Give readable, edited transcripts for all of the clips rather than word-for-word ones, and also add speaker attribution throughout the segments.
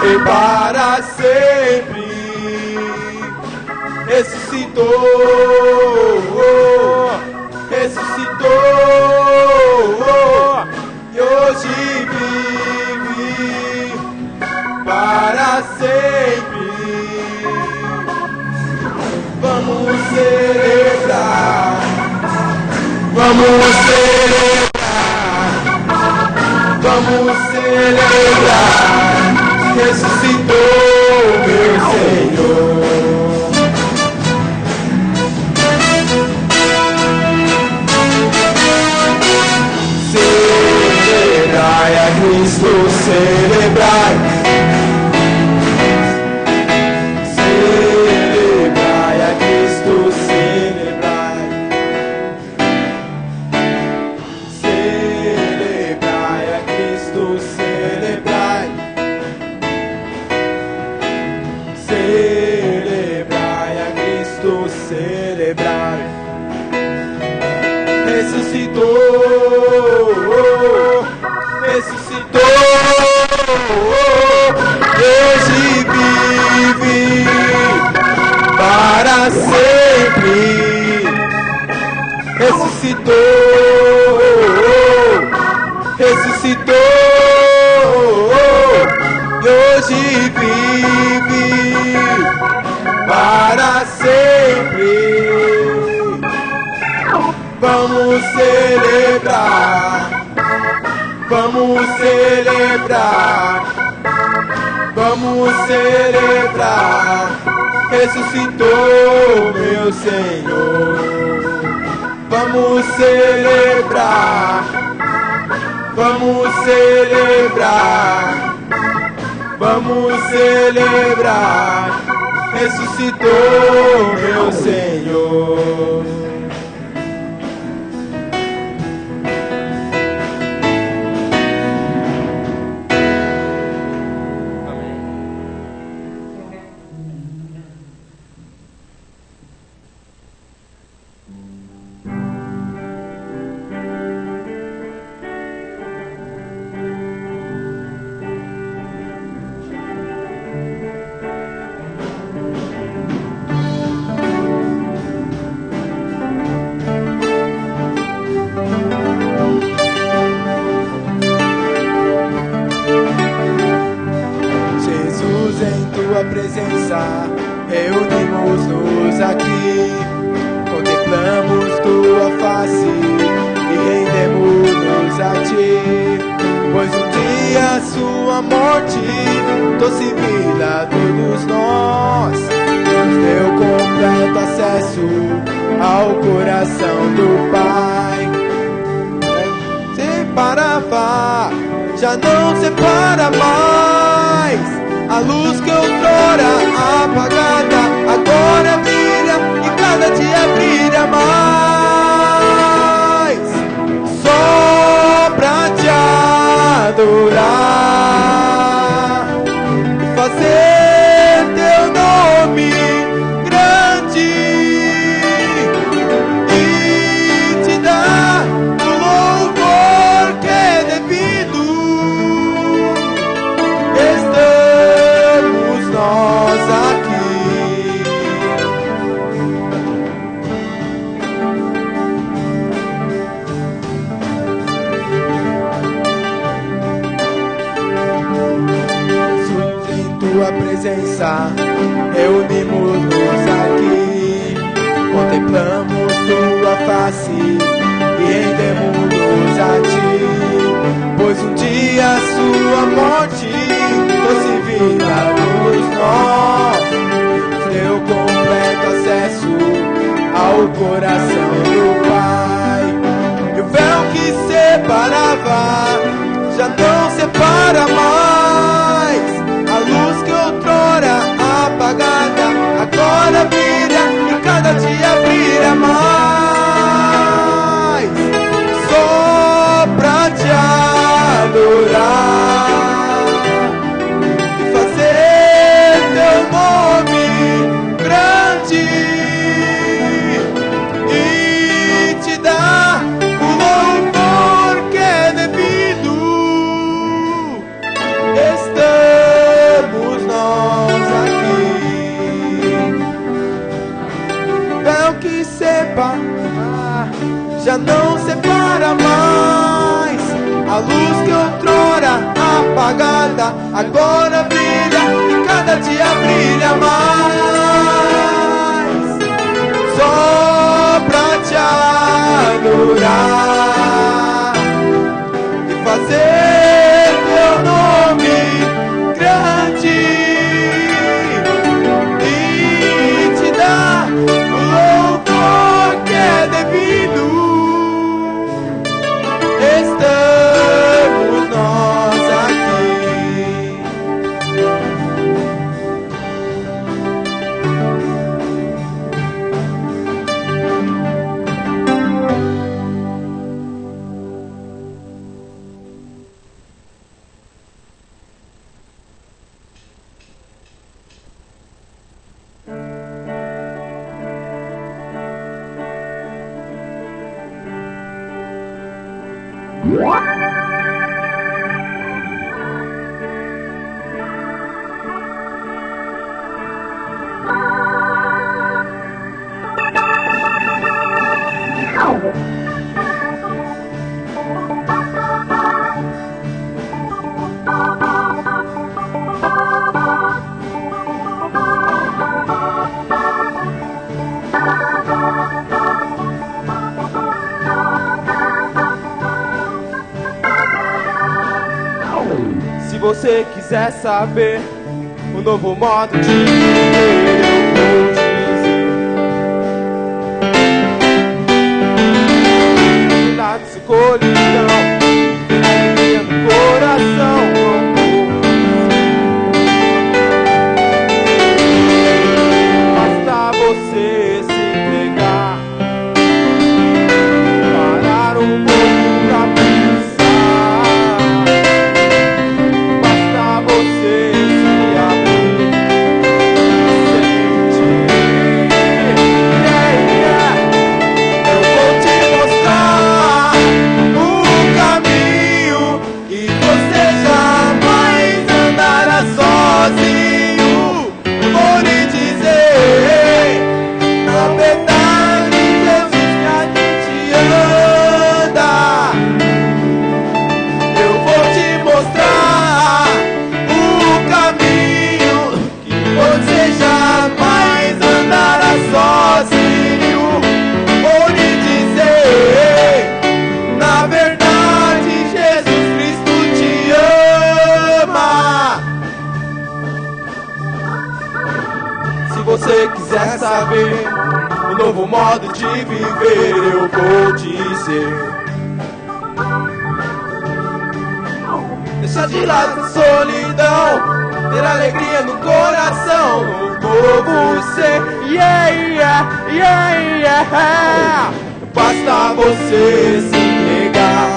Speaker 1: E para sempre ressuscitou, ressuscitou, e hoje vive para sempre. Vamos celebrar, vamos celebrar, vamos celebrar. Ressuscitou, meu Senhor. Celebrai a Cristo, celebrai. Celebrai a Cristo, celebrai. Celebrai a Cristo, celebrai. Celebrai a Cristo, celebrai. Ressuscitou, ressuscitou, hoje vive para sempre. Ressuscitou, ressuscitou, hoje vive para sempre. Vamos celebrar, vamos celebrar, vamos celebrar. Ressuscitou, meu Senhor. Vamos celebrar, vamos celebrar, vamos celebrar. Ressuscitou, meu Senhor. Presença, reunimos-nos aqui, contemplamos tua face e rendemos-nos a ti, pois um dia sua morte trouxe vida a todos nós, nos deu completo acesso ao coração do Pai. Separava, já não separa mais. A luz que outrora apagada agora brilha e cada dia brilha mais. Só pra te adorar e fazer teu nome grande. aqui. Tua presença, reunimos-nos aqui, contemplamos tua face e rendemos-nos a ti, pois um dia sua morte trouxe vida a todos nós, deu completo acesso ao coração do Pai, e o véu que separava já não separa mais. A luz que outrora apagada agora brilha e cada dia brilha mais. Só pra te adorar e fazer teu nome grande e te dar o louvor que é devido. Estamos nós aqui. Véu que separa já não separa mais. A luz que outrora apagada agora brilha e cada dia brilha mais. Só pra te adorar e fazer teu nome grande e te dar o louvor que é devido. Estamos nós aqui. Se você quiser saber o novo modo de viver, eu vou dizer. Cuidado de escolhidão, alegria no coração. Basta você se entregar, parar um pouco pra pensar. Basta você se abrir, sentir. Eu vou te mostrar o caminho e você jamais andará sozinho. Vou lhe dizer, na verdade, Jesus que a gente anda. Eu vou te mostrar o caminho que você jamais andará sozinho. Vou lhe dizer, na verdade, Jesus Cristo te ama. Se você quiser saber o novo modo de viver, eu vou dizer. Deixa de lado a solidão, ter alegria no coração, um novo ser, yeah, yeah, yeah, yeah. Basta você se entregar,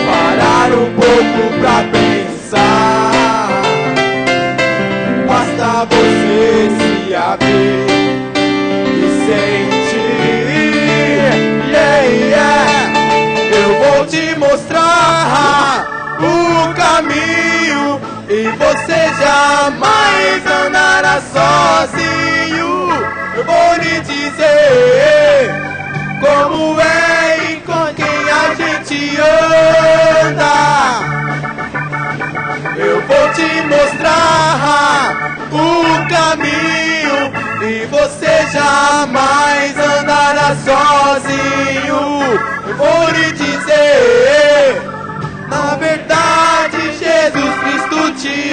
Speaker 1: parar um pouco pra pensar. Basta você se abrir e sentir, yeah, yeah. Eu vou te mostrar o caminho e você jamais sozinho, eu vou lhe dizer como é e com quem a gente anda. Eu vou te mostrar o caminho e você jamais andará sozinho. Eu vou lhe dizer, na verdade Jesus Cristo te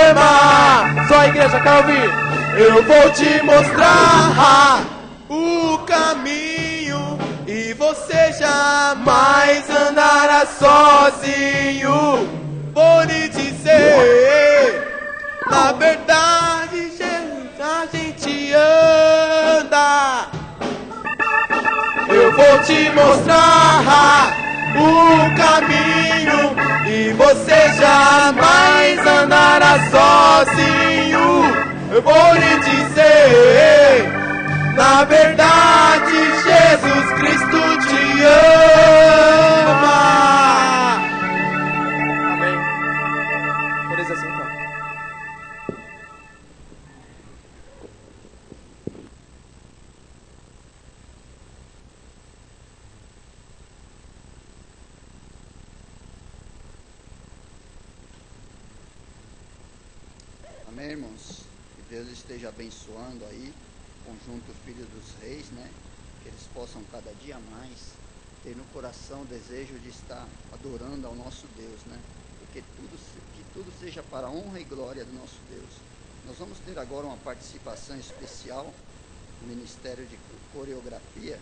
Speaker 1: ama. Só a igreja quer ouvir. Eu vou te mostrar o caminho e você jamais andará sozinho. Vou lhe dizer, na verdade Jesus a gente anda. Eu vou te mostrar o caminho e você jamais andará sozinho. Eu vou lhe dizer, na verdade Jesus Cristo te ama. Amém. Por isso assim então.
Speaker 2: Amém, irmãos? Que Deus esteja abençoando aí o conjunto Filho dos Reis, né? Que eles possam cada dia mais ter no coração o desejo de estar adorando ao nosso Deus, né? Que tudo seja para a honra e glória do nosso Deus. Nós vamos ter agora uma participação especial no Ministério de Coreografia.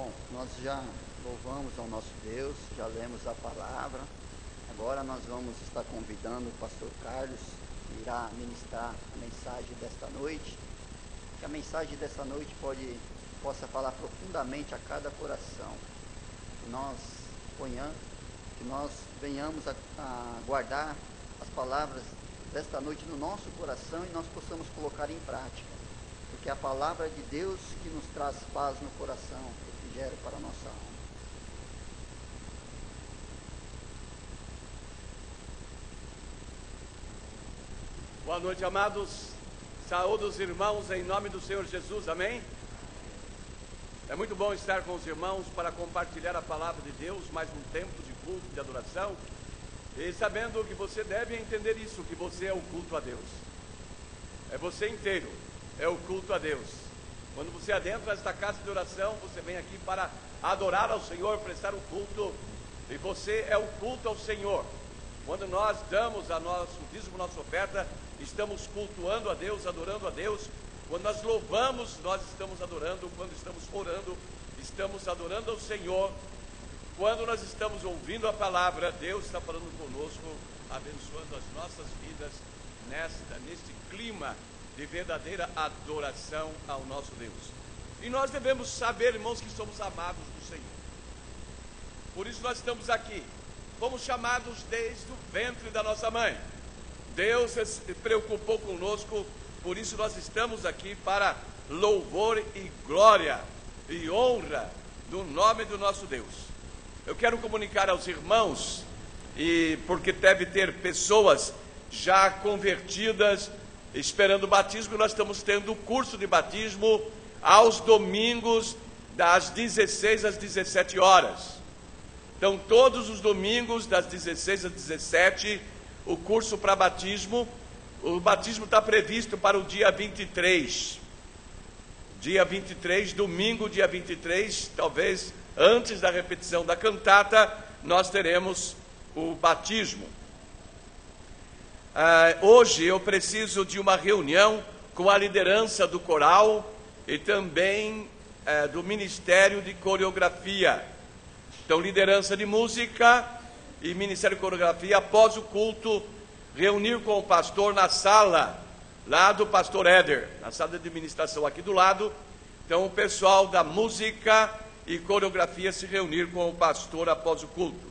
Speaker 2: Bom, nós já louvamos ao nosso Deus, já lemos a palavra. Agora nós vamos estar convidando o pastor Carlos, que irá ministrar a mensagem desta noite. Que a mensagem desta noite possa falar profundamente a cada coração. Que nós venhamos a guardar as palavras desta noite no nosso coração e nós possamos colocar em prática. Porque é a palavra de Deus que nos traz paz no coração, refrigério para a nossa alma.
Speaker 3: Boa noite, amados. Saúdo os irmãos em nome do Senhor Jesus, amém? É muito bom estar com os irmãos para compartilhar a palavra de Deus, mais um tempo de culto, de adoração, e sabendo que você deve entender isso, que você é o culto a Deus. É você inteiro, é o culto a Deus. Quando você adentra esta casa de oração, você vem aqui para adorar ao Senhor, prestar o culto, e você é o culto ao Senhor. Quando nós damos a nosso dízimo, nossa oferta, estamos cultuando a Deus, adorando a Deus. Quando nós louvamos, nós estamos adorando. Quando estamos orando, estamos adorando ao Senhor. Quando nós estamos ouvindo a palavra, Deus está falando conosco, abençoando as nossas vidas neste clima de verdadeira adoração ao nosso Deus. E nós devemos saber, irmãos, que somos amados do Senhor. Por isso nós estamos aqui. Fomos chamados desde o ventre da nossa mãe. Deus se preocupou conosco, por isso nós estamos aqui para louvor e glória e honra do nome do nosso Deus. Eu quero comunicar aos irmãos, e porque deve ter pessoas já convertidas, esperando o batismo, nós estamos tendo o curso de batismo aos domingos, das 16 às 17 horas. Então, todos os domingos, das 16 às 17, o curso para batismo. O batismo está previsto para o dia 23. Dia 23, domingo, dia 23, talvez antes da repetição da cantata, nós teremos o batismo. Hoje eu preciso de uma reunião com a liderança do coral e também do Ministério de Coreografia. Então, liderança de música e Ministério de Coreografia, após o culto, reunir com o pastor na sala, lá do pastor Éder, na sala de administração aqui do lado. Então, o pessoal da música e coreografia se reunir com o pastor após o culto.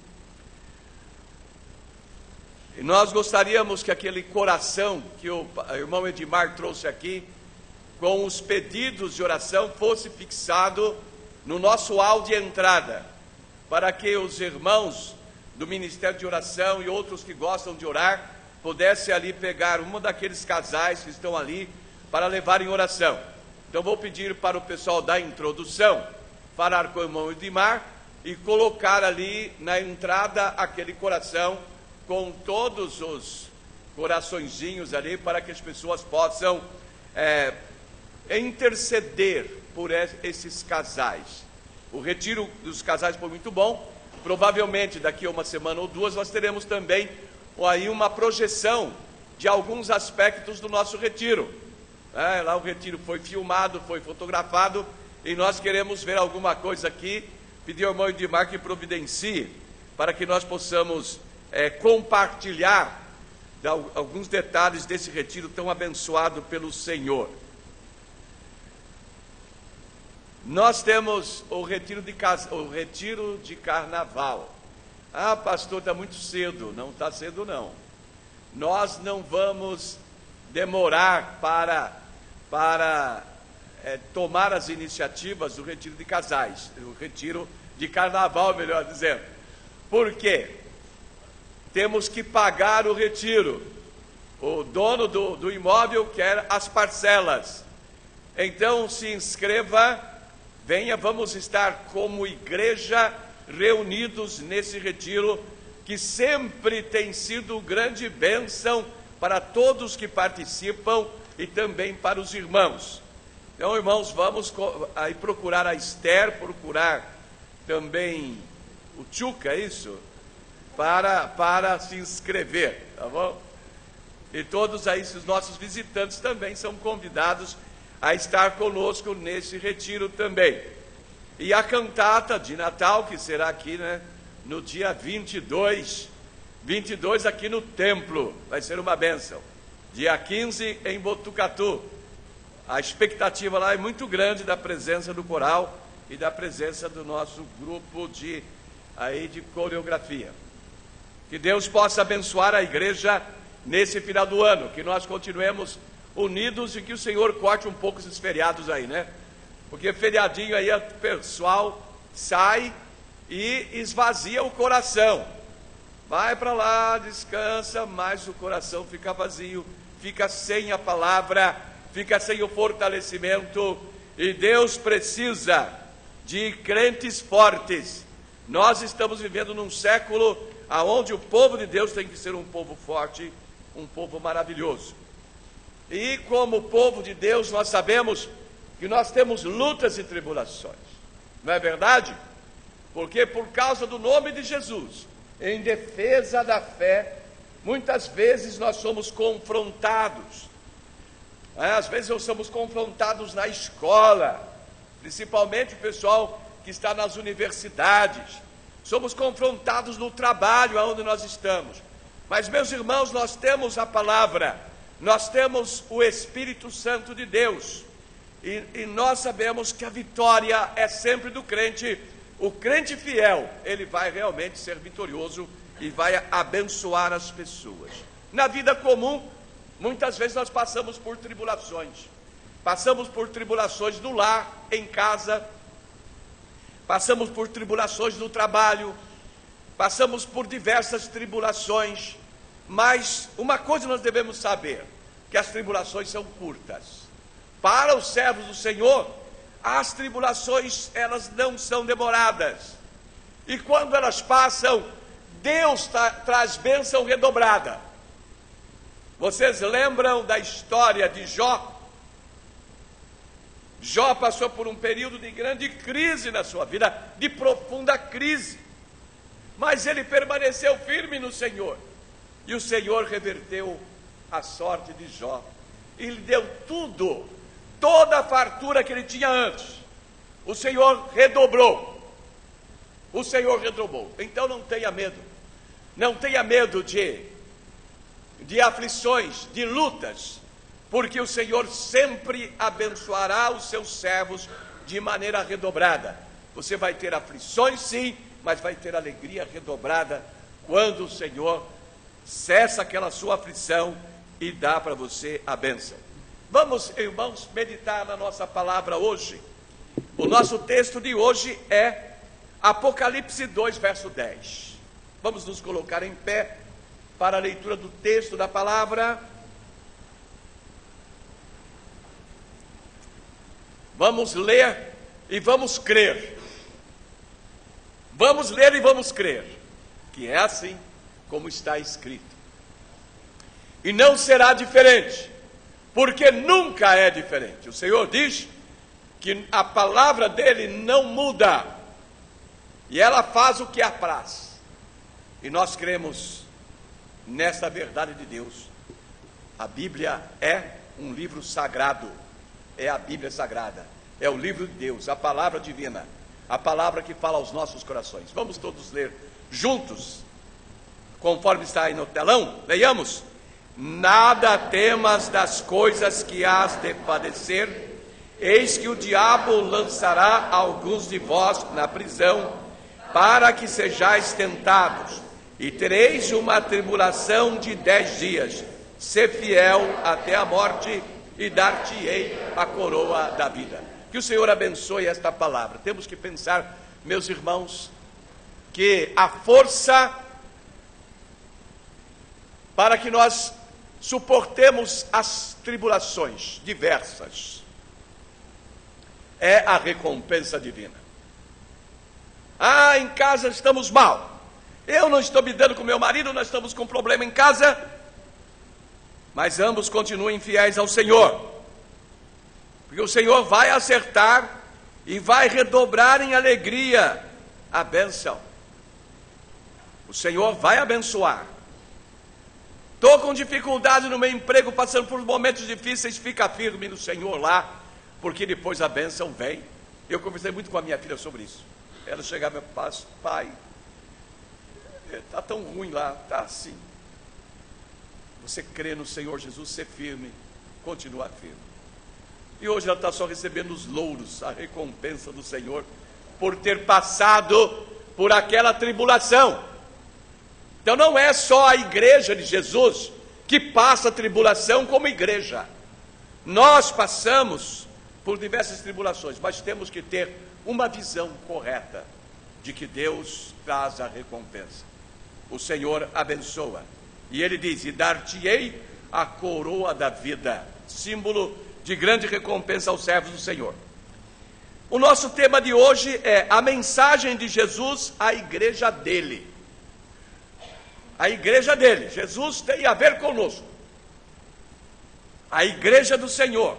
Speaker 3: E nós gostaríamos que aquele coração que o irmão Edmar trouxe aqui, com os pedidos de oração, fosse fixado no nosso hall de entrada, para que os irmãos do Ministério de Oração e outros que gostam de orar, pudessem ali pegar um daqueles casais que estão ali, para levar em oração. Então vou pedir para o pessoal da introdução, falar com o irmão Edmar, e colocar ali na entrada aquele coração, com todos os coraçõezinhos ali, para que as pessoas possam interceder por esses casais. O retiro dos casais foi muito bom. Provavelmente daqui a uma semana ou duas nós teremos também aí uma projeção de alguns aspectos do nosso retiro. Lá o retiro foi filmado, foi fotografado, e nós queremos ver alguma coisa aqui. Pedir ao irmão Edmar que providencie para que nós possamos compartilhar alguns detalhes desse retiro tão abençoado pelo Senhor. Nós temos o retiro de carnaval. Ah, pastor, está muito cedo. Não está cedo, não. Nós não vamos demorar para tomar as iniciativas do retiro de casais, o retiro de carnaval, melhor dizendo. Por quê? Temos que pagar o retiro. O dono do imóvel quer as parcelas. Então se inscreva. Venha, vamos estar como igreja reunidos nesse retiro, que sempre tem sido grande bênção para todos que participam e também para os irmãos. Então, irmãos, vamos aí procurar a Esther, procurar também o Tchuca, é isso? Para se inscrever, tá bom? E todos aí, os nossos visitantes também são convidados a estar conosco nesse retiro também. E a cantata de Natal, que será aqui, né, no dia 22 aqui no templo, vai ser uma bênção. Dia 15 em Botucatu. A expectativa lá é muito grande da presença do coral e da presença do nosso grupo de coreografia. Que Deus possa abençoar a igreja nesse final do ano, que nós continuemos unidos e que o Senhor corte um pouco esses feriados aí, né? Porque feriadinho aí o pessoal sai e esvazia o coração. Vai para lá, descansa, mas o coração fica vazio, fica sem a palavra, fica sem o fortalecimento, e Deus precisa de crentes fortes. Nós estamos vivendo num século onde o povo de Deus tem que ser um povo forte, um povo maravilhoso. E como povo de Deus, nós sabemos que nós temos lutas e tribulações, não é verdade? Porque por causa do nome de Jesus, em defesa da fé, muitas vezes nós somos confrontados. Às vezes nós somos confrontados na escola, principalmente o pessoal que está nas universidades. Somos confrontados no trabalho onde nós estamos. Mas, meus irmãos, nós temos a palavra, nós temos o Espírito Santo de Deus. E nós sabemos que a vitória é sempre do crente. O crente fiel, ele vai realmente ser vitorioso e vai abençoar as pessoas. Na vida comum, muitas vezes nós passamos por tribulações. Passamos por tribulações no lar, em casa. Passamos por tribulações no trabalho. Passamos por diversas tribulações. Mas uma coisa nós devemos saber, que as tribulações são curtas. Para os servos do Senhor, as tribulações, elas não são demoradas. E quando elas passam, Deus traz bênção redobrada. Vocês lembram da história de Jó? Jó passou por um período de grande crise na sua vida, de profunda crise. Mas ele permaneceu firme no Senhor. E o Senhor reverteu a sorte de Jó. E lhe deu tudo, toda a fartura que ele tinha antes. O Senhor redobrou. O Senhor redobrou. Então não tenha medo. Não tenha medo de aflições, de lutas, porque o Senhor sempre abençoará os seus servos de maneira redobrada. Você vai ter aflições, sim, mas vai ter alegria redobrada quando o Senhor cessa aquela sua aflição e dá para você a bênção. Vamos, irmãos, meditar na nossa palavra hoje. O nosso texto de hoje é Apocalipse 2, verso 10. Vamos nos colocar em pé para a leitura do texto da palavra. Vamos ler e vamos crer. Vamos ler e vamos crer, que é assim como está escrito. E não será diferente, porque nunca é diferente. O Senhor diz que a palavra dele não muda, e ela faz o que apraz. E nós cremos nesta verdade de Deus. A Bíblia é um livro sagrado, é a Bíblia sagrada, é o livro de Deus, a palavra divina, a palavra que fala aos nossos corações. Vamos todos ler juntos, conforme está aí no telão. Leiamos. Nada temas das coisas que hás de padecer, eis que o diabo lançará alguns de vós na prisão, para que sejais tentados, e tereis uma tribulação de 10 dias. Sê fiel até a morte, e dar-te-ei a coroa da vida. Que o Senhor abençoe esta palavra. Temos que pensar, meus irmãos, que a força para que nós suportemos as tribulações diversas é a recompensa divina. Em casa estamos mal. Eu não estou me dando com meu marido, nós estamos com problema em casa, mas ambos continuem fiéis ao Senhor, porque o Senhor vai acertar e vai redobrar em alegria a bênção. O Senhor vai abençoar. Estou com dificuldade no meu emprego, passando por momentos difíceis, fica firme no Senhor lá, porque depois a bênção vem. Eu conversei muito com a minha filha sobre isso. Ela chegava e falava: pai, está tão ruim lá, está assim. Você crê no Senhor Jesus, ser firme, continuar firme. E hoje ela está só recebendo os louros, a recompensa do Senhor, por ter passado por aquela tribulação. Então não é só a igreja de Jesus que passa a tribulação como igreja. Nós passamos por diversas tribulações, mas temos que ter uma visão correta de que Deus traz a recompensa. O Senhor abençoa. E ele diz: e dar-te-ei a coroa da vida, símbolo de grande recompensa aos servos do Senhor. O nosso tema de hoje é a mensagem de Jesus à igreja dele. A igreja dele. Jesus tem a ver conosco. A igreja do Senhor.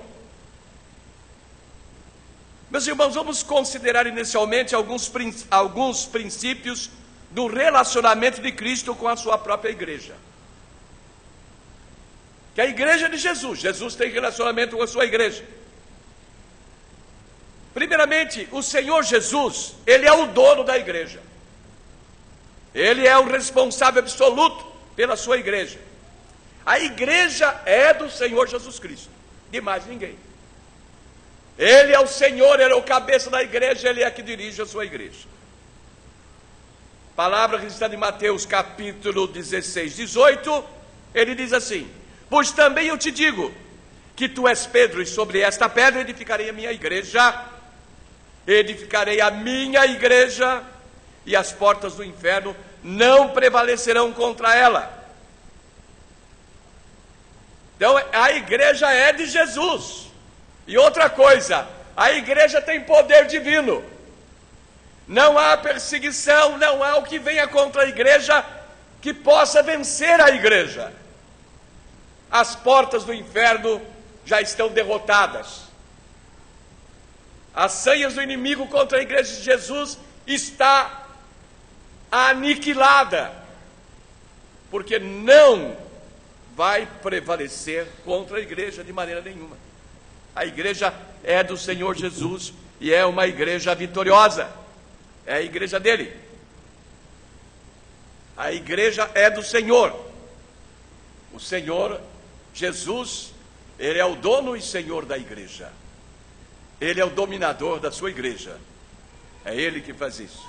Speaker 3: Meus irmãos, vamos considerar inicialmente alguns princípios do relacionamento de Cristo com a sua própria igreja. Que a igreja de Jesus, Jesus tem relacionamento com a sua igreja. Primeiramente, o Senhor Jesus, Ele é o dono da igreja. Ele é o responsável absoluto pela sua igreja. A igreja é do Senhor Jesus Cristo, de mais ninguém. Ele é o Senhor, Ele é o cabeça da igreja, Ele é que dirige a sua igreja. Palavra registrada em Mateus capítulo 16, 18, ele diz assim: pois também eu te digo, que tu és Pedro, e sobre esta pedra edificarei a minha igreja, e as portas do inferno não prevalecerão contra ela. Então a igreja é de Jesus. E outra coisa, a igreja tem poder divino. Não há perseguição, não há o que venha contra a igreja que possa vencer a igreja. As portas do inferno já estão derrotadas. As sanhas do inimigo contra a igreja de Jesus está aniquilada, porque não vai prevalecer contra a igreja de maneira nenhuma. A igreja é do Senhor Jesus e é uma igreja vitoriosa. É a igreja dele. A igreja é do Senhor. O Senhor Jesus, Ele é o dono e Senhor da igreja. Ele é o dominador da sua igreja. É Ele que faz isso.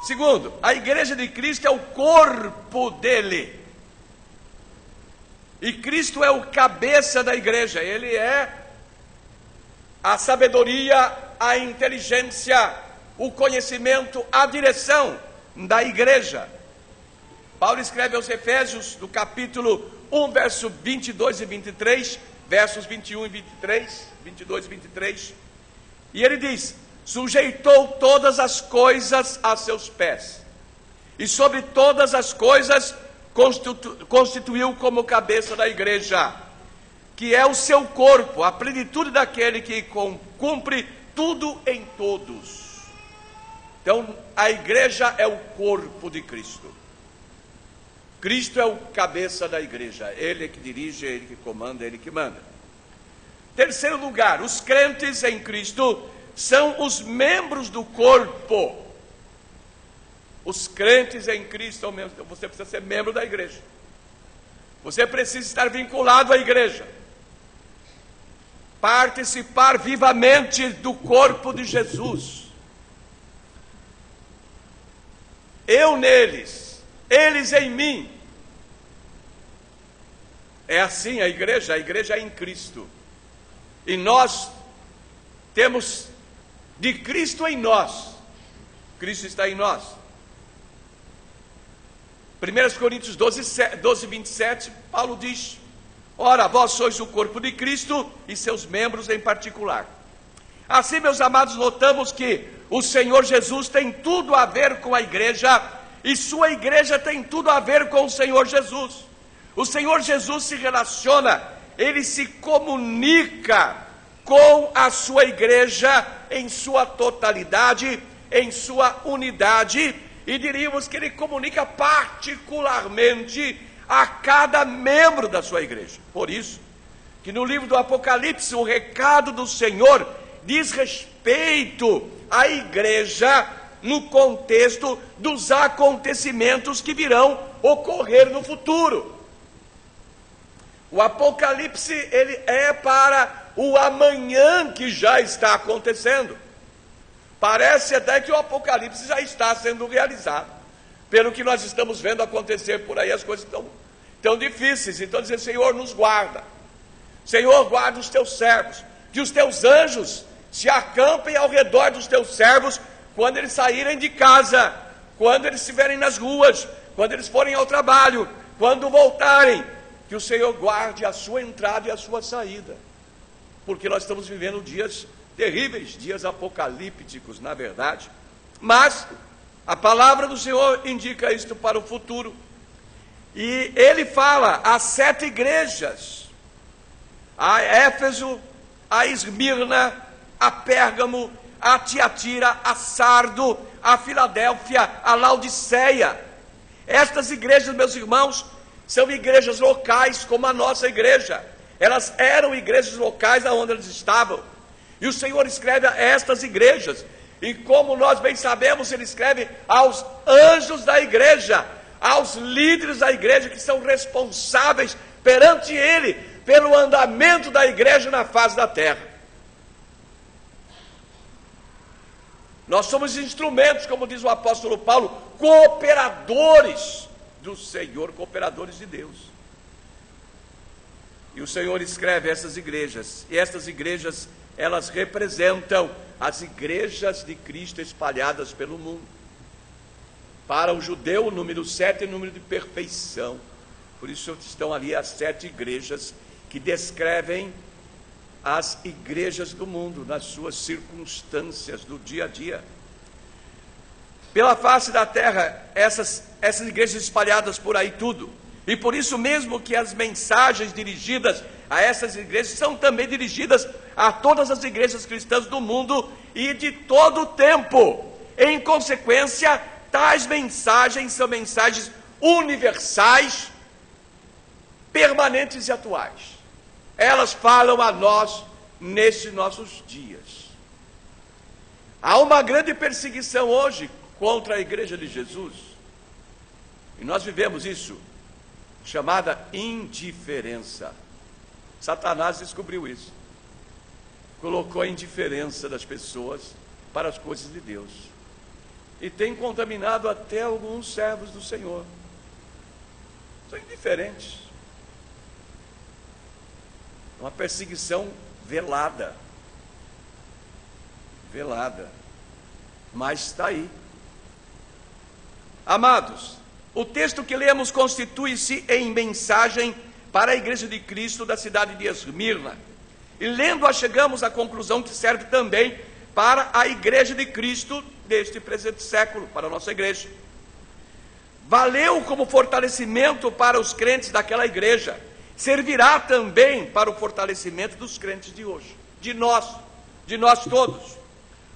Speaker 3: Segundo, a igreja de Cristo é o corpo dele. E Cristo é o cabeça da igreja. Ele é a sabedoria, a inteligência, o conhecimento, a direção da igreja. Paulo escreve aos Efésios, no capítulo 1, verso 22 e 23, versos 21 e 23, 22 e 23, e ele diz: sujeitou todas as coisas a seus pés, e sobre todas as coisas constituiu como cabeça da igreja, que é o seu corpo, a plenitude daquele que cumpre tudo em todos. Então, a igreja é o corpo de Cristo. Cristo é o cabeça da igreja. Ele é que dirige, Ele que comanda, Ele que manda. Terceiro lugar, os crentes em Cristo são os membros do corpo. Os crentes em Cristo, você precisa ser membro da igreja. Você precisa estar vinculado à igreja. Participar vivamente do corpo de Jesus. Eu neles, eles em mim. É assim a igreja é em Cristo. E nós temos de Cristo em nós. Cristo está em nós. 1 Coríntios 12, 27, Paulo diz: ora, vós sois o corpo de Cristo e seus membros em particular. Assim, meus amados, notamos que o Senhor Jesus tem tudo a ver com a igreja, e sua igreja tem tudo a ver com o Senhor Jesus. O Senhor Jesus se relaciona, Ele se comunica com a sua igreja em sua totalidade, em sua unidade, e diríamos que Ele comunica particularmente a cada membro da sua igreja. Por isso, que no livro do Apocalipse, o recado do Senhor diz respeito à igreja no contexto dos acontecimentos que virão ocorrer no futuro. O Apocalipse, ele é para o amanhã que já está acontecendo. Parece até que o Apocalipse já está sendo realizado. Pelo que nós estamos vendo acontecer por aí, as coisas estão tão difíceis. Então dizer, Senhor, nos guarda. Senhor, guarda os teus servos. Que os teus anjos se acampem ao redor dos teus servos quando eles saírem de casa, quando eles estiverem nas ruas, quando eles forem ao trabalho, quando voltarem. Que o Senhor guarde a sua entrada e a sua saída. Porque nós estamos vivendo dias terríveis, dias apocalípticos, na verdade. Mas a palavra do Senhor indica isto para o futuro. E ele fala às 7 igrejas: a Éfeso, a Esmirna, a Pérgamo, a Tiatira, a Sardo, a Filadélfia, a Laodiceia. Estas igrejas, meus irmãos, são igrejas locais como a nossa igreja. Elas eram igrejas locais aonde elas estavam. E o Senhor escreve a estas igrejas. E como nós bem sabemos, ele escreve aos anjos da igreja, aos líderes da igreja que são responsáveis perante ele pelo andamento da igreja na face da terra. Nós somos instrumentos, como diz o apóstolo Paulo, cooperadores do Senhor, cooperadores de Deus. E o Senhor escreve essas igrejas, e estas igrejas, elas representam as igrejas de Cristo espalhadas pelo mundo. Para o judeu, o número 7 é o número de perfeição. Por isso estão ali as 7 igrejas que descrevem as igrejas do mundo, nas suas circunstâncias do dia a dia. Pela face da terra, essas igrejas espalhadas por aí tudo. E por isso mesmo que as mensagens dirigidas a essas igrejas são também dirigidas a todas as igrejas cristãs do mundo e de todo o tempo. Em consequência, tais mensagens são mensagens universais, permanentes e atuais. Elas falam a nós nesses nossos dias. Há uma grande perseguição hoje contra a igreja de Jesus. E nós vivemos isso, chamada indiferença. Satanás descobriu isso. Colocou a indiferença das pessoas para as coisas de Deus. E tem contaminado até alguns servos do Senhor. São indiferentes. Uma perseguição velada. Velada. Mas está aí. Amados, o texto que lemos constitui-se em mensagem para a igreja de Cristo da cidade de Esmirna. E lendo-a, chegamos à conclusão que serve também para a igreja de Cristo deste presente século, para a nossa igreja. Valeu como fortalecimento para os crentes daquela igreja, servirá também para o fortalecimento dos crentes de hoje, de nós todos.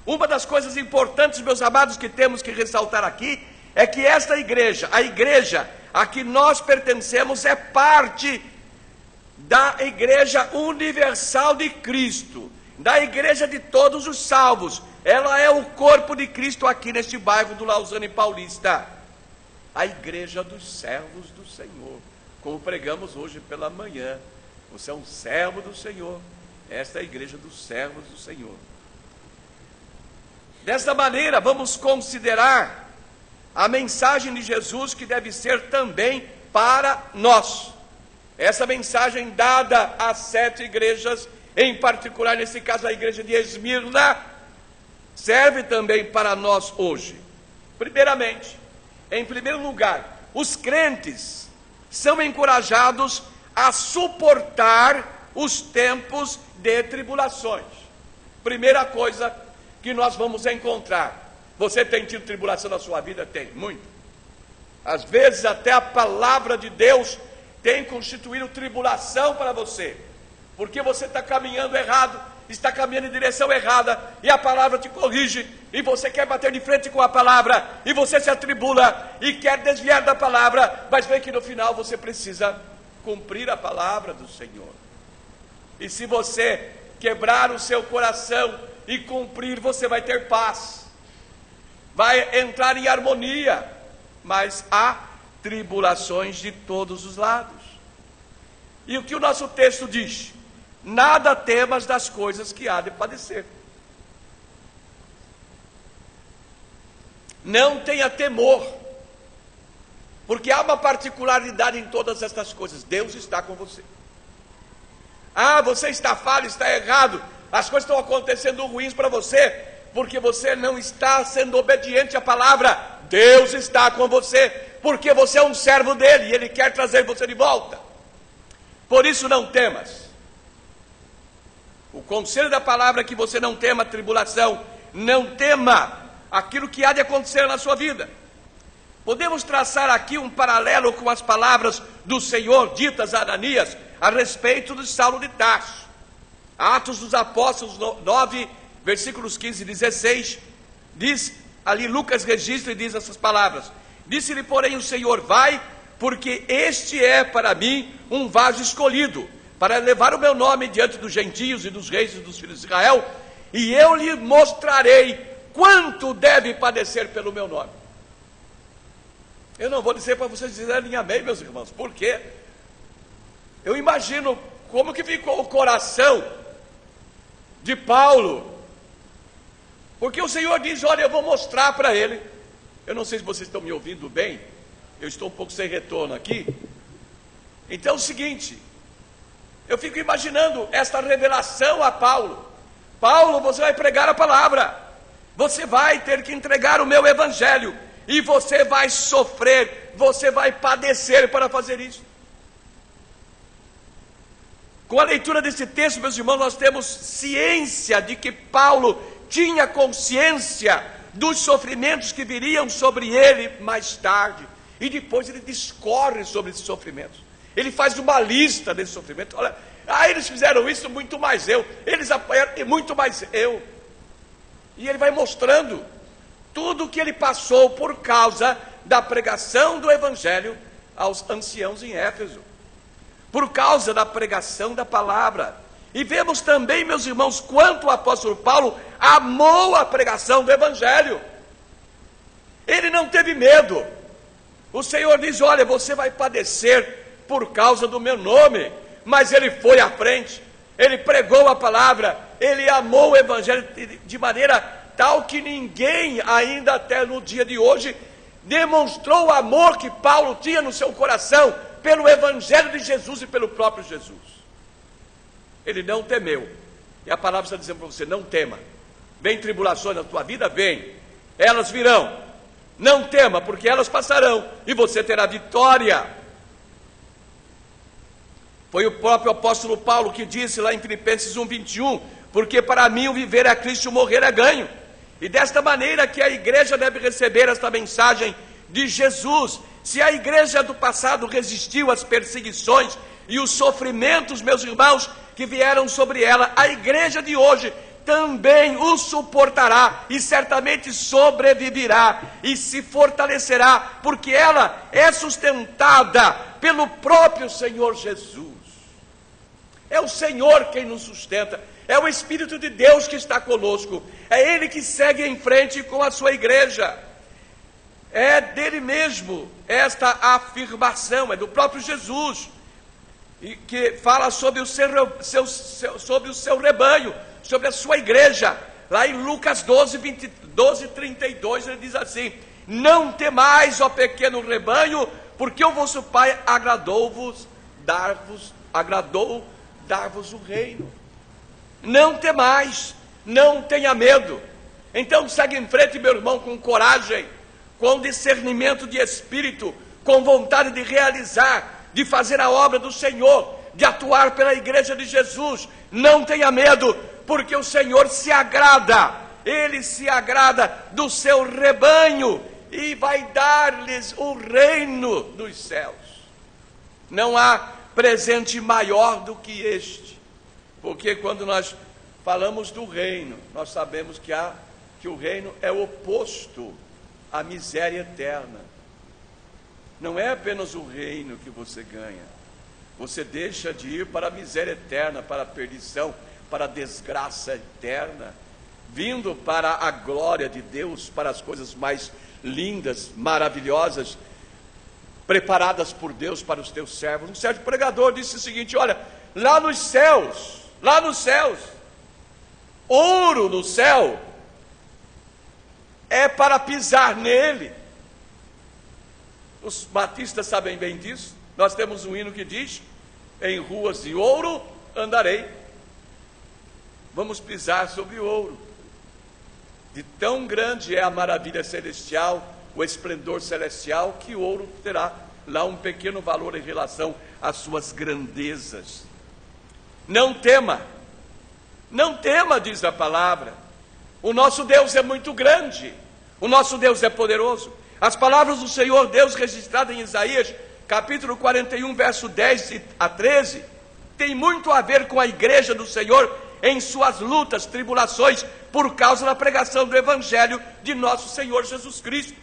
Speaker 3: Uma das coisas importantes, meus amados, que temos que ressaltar aqui, é que esta igreja, a igreja a que nós pertencemos, é parte da igreja universal de Cristo, da igreja de todos os salvos. Ela é o corpo de Cristo aqui neste bairro do Lausanne Paulista, a igreja dos servos do Senhor, como pregamos hoje pela manhã. Você é um servo do Senhor, esta é a igreja dos servos do Senhor. Desta maneira, vamos considerar a mensagem de Jesus, que deve ser também para nós. Essa mensagem dada às 7 igrejas, em particular nesse caso a igreja de Esmirna, serve também para nós hoje. Primeiramente, em primeiro lugar, os crentes são encorajados a suportar os tempos de tribulações. Primeira coisa que nós vamos encontrar: você tem tido tribulação na sua vida? Tem, muito. Às vezes até a palavra de Deus tem constituído tribulação para você, porque você está caminhando errado, está caminhando em direção errada, e a palavra te corrige, e você quer bater de frente com a palavra, e você se atribula, e quer desviar da palavra, mas vê que no final você precisa cumprir a palavra do Senhor. E se você quebrar o seu coração e cumprir, você vai ter paz, vai entrar em harmonia. Mas há tribulações de todos os lados. E o que o nosso texto diz? Nada temas das coisas que há de padecer. Não tenha temor, porque há uma particularidade em todas estas coisas: Deus está com você. Você está falho, está errado, as coisas estão acontecendo ruins para você, porque você não está sendo obediente à palavra. Deus está com você, porque você é um servo dele, e ele quer trazer você de volta. Por isso não temas. O conselho da palavra é que você não tema a tribulação, não tema aquilo que há de acontecer na sua vida. Podemos traçar aqui um paralelo com as palavras do Senhor ditas a Ananias a respeito de Saulo de Tarso. Atos dos Apóstolos 9, versículos 15 e 16, diz ali, Lucas registra e diz essas palavras: disse-lhe, porém, o Senhor: vai, porque este é para mim um vaso escolhido, para levar o meu nome diante dos gentios e dos reis e dos filhos de Israel, e eu lhe mostrarei quanto deve padecer pelo meu nome. Eu não vou dizer para vocês dizerem amém, meus irmãos, porque eu imagino como que ficou o coração de Paulo, porque o Senhor diz: olha, eu vou mostrar para ele. Eu não sei se vocês estão me ouvindo bem, eu estou um pouco sem retorno aqui. Então é o seguinte, eu fico imaginando esta revelação a Paulo: Paulo, você vai pregar a palavra, você vai ter que entregar o meu evangelho, e você vai sofrer, você vai padecer para fazer isso. Com a leitura desse texto, meus irmãos, nós temos ciência de que Paulo tinha consciência dos sofrimentos que viriam sobre ele mais tarde, e depois ele discorre sobre esses sofrimentos. Ele faz uma lista desses sofrimentos. Olha, eles fizeram isso, muito mais eu, eles apanharam, e muito mais eu. E ele vai mostrando tudo o que ele passou por causa da pregação do evangelho aos anciãos em Éfeso, por causa da pregação da palavra. E vemos também, meus irmãos, quanto o apóstolo Paulo amou a pregação do evangelho. Ele não teve medo. O Senhor diz: olha, você vai padecer por causa do meu nome. Mas ele foi à frente, ele pregou a palavra, ele amou o evangelho de maneira tal que ninguém, ainda até no dia de hoje, demonstrou o amor que Paulo tinha no seu coração pelo evangelho de Jesus e pelo próprio Jesus. Ele não temeu. E a palavra está dizendo para você: não tema. Vem tribulações na tua vida? Vem. Elas virão. Não tema, porque elas passarão e você terá vitória. Foi o próprio apóstolo Paulo que disse lá em Filipenses 1:21: porque para mim o viver é Cristo e o morrer é ganho. E desta maneira que a igreja deve receber esta mensagem de Jesus. Se a igreja do passado resistiu às perseguições e os sofrimentos, meus irmãos, que vieram sobre ela, a igreja de hoje também o suportará e certamente sobreviverá e se fortalecerá, porque ela é sustentada pelo próprio Senhor Jesus. É o Senhor quem nos sustenta, é o Espírito de Deus que está conosco, é Ele que segue em frente com a sua igreja. É dele mesmo esta afirmação, é do próprio Jesus, e que fala sobre o seu rebanho, sobre a sua igreja. Lá em Lucas 12:32 ele diz assim: não temais, ó pequeno rebanho, porque o vosso Pai agradou dar-vos o reino. Não temais, não tenha medo. Então segue em frente, meu irmão, com coragem, com discernimento de espírito, com vontade de realizar, de fazer a obra do Senhor, de atuar pela igreja de Jesus. Não tenha medo, porque o Senhor se agrada, Ele se agrada do seu rebanho e vai dar-lhes o reino dos céus. Não há presente maior do que este, porque quando nós falamos do reino, nós sabemos que o reino é oposto à miséria eterna. Não é apenas o reino que você ganha, você deixa de ir para a miséria eterna, para a perdição, para a desgraça eterna, vindo para a glória de Deus, para as coisas mais lindas, maravilhosas, preparadas por Deus para os teus servos. Um certo pregador disse o seguinte: olha, lá nos céus, ouro no céu é para pisar nele. Os batistas sabem bem disso. Nós temos um hino que diz: em ruas de ouro andarei. Vamos pisar sobre o ouro. De tão grande é a maravilha celestial, o esplendor celestial, que o ouro terá lá um pequeno valor em relação às suas grandezas. Não tema, diz a palavra. O nosso Deus é muito grande, o nosso Deus é poderoso. As palavras do Senhor Deus registradas em Isaías, capítulo 41, verso 10 a 13, tem muito a ver com a igreja do Senhor em suas lutas, tribulações, por causa da pregação do Evangelho de nosso Senhor Jesus Cristo.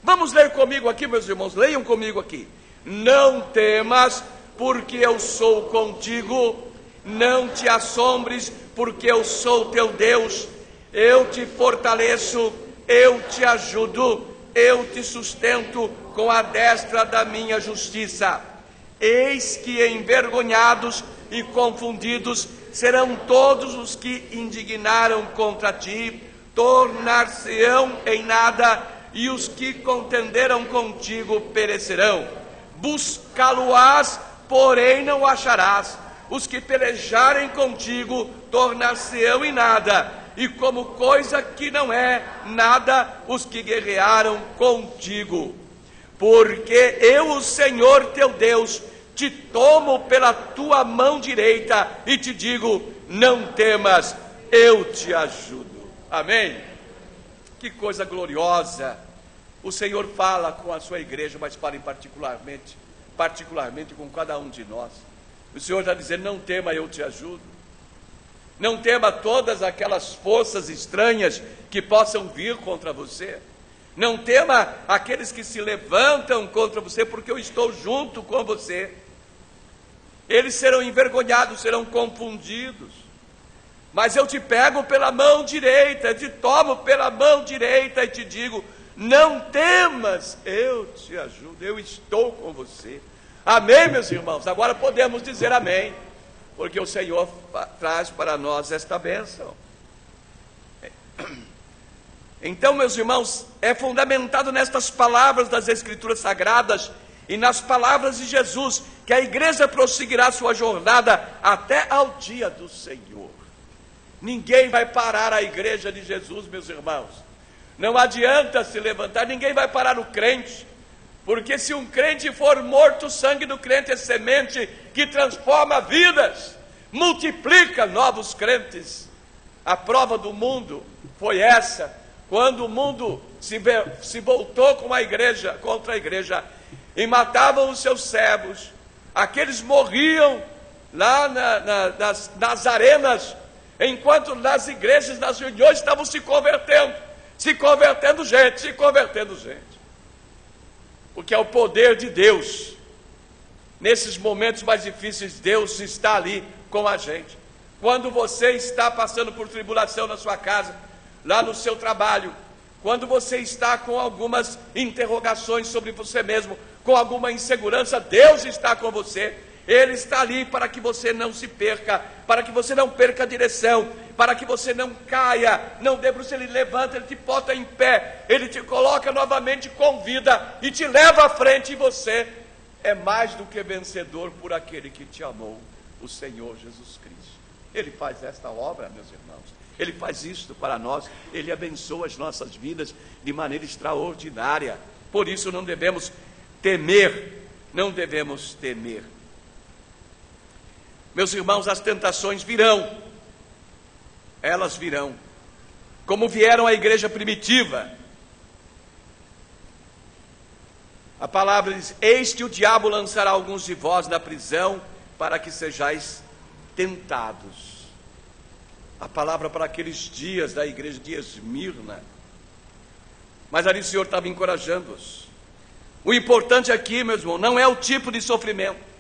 Speaker 3: Vamos ler comigo aqui, meus irmãos, leiam comigo aqui. Não temas, porque eu sou contigo, não te assombres, porque eu sou teu Deus, eu te fortaleço, eu te ajudo, eu te sustento com a destra da minha justiça. Eis que envergonhados e confundidos serão todos os que indignaram contra ti, tornar-se-ão em nada, e os que contenderam contigo perecerão. Buscá-lo-ás, porém não o acharás. Os que pelejarem contigo tornar-se-ão em nada, e como coisa que não é nada os que guerrearam contigo. Porque eu, o Senhor teu Deus, te tomo pela tua mão direita e te digo: não temas, eu te ajudo. Amém? Que coisa gloriosa! O Senhor fala com a sua igreja, mas fala particularmente com cada um de nós. O Senhor está dizendo: não tema, eu te ajudo. Não tema todas aquelas forças estranhas que possam vir contra você. Não tema aqueles que se levantam contra você, porque eu estou junto com você. Eles serão envergonhados, serão confundidos. Mas eu te pego pela mão direita, te tomo pela mão direita e te digo: não temas, eu te ajudo, eu estou com você. Amém, meus irmãos? Agora podemos dizer amém, porque o Senhor traz para nós esta bênção. Então, meus irmãos, é fundamentado nestas palavras das Escrituras Sagradas e nas palavras de Jesus que a igreja prosseguirá sua jornada até ao dia do Senhor. Ninguém vai parar a igreja de Jesus, meus irmãos. Não adianta se levantar, ninguém vai parar o crente, porque se um crente for morto, o sangue do crente é semente que transforma vidas, multiplica novos crentes. A prova do mundo foi essa, quando o mundo se voltou com a igreja, contra a igreja, e matavam os seus servos. Aqueles morriam lá nas arenas, enquanto nas igrejas, nas reuniões, estavam se convertendo gente. Porque é o poder de Deus. Nesses momentos mais difíceis, Deus está ali com a gente. Quando você está passando por tribulação na sua casa, lá no seu trabalho, quando você está com algumas interrogações sobre você mesmo, com alguma insegurança, Deus está com você. Ele está ali para que você não se perca, para que você não perca a direção, para que você não caia, não debruce. Ele levanta, Ele te bota em pé, Ele te coloca novamente com vida e te leva à frente, e você é mais do que vencedor por aquele que te amou, o Senhor Jesus Cristo. Ele faz esta obra, meus irmãos. Ele faz isto para nós. Ele abençoa as nossas vidas de maneira extraordinária. Por isso não devemos temer, não devemos temer. Meus irmãos, as tentações virão, elas virão, como vieram à igreja primitiva. A palavra diz: eis que o diabo lançará alguns de vós na prisão, para que sejais tentados. A palavra para aqueles dias da igreja de Esmirna. Mas ali o Senhor estava encorajando-os. O importante aqui, meu irmão, não é o tipo de sofrimento.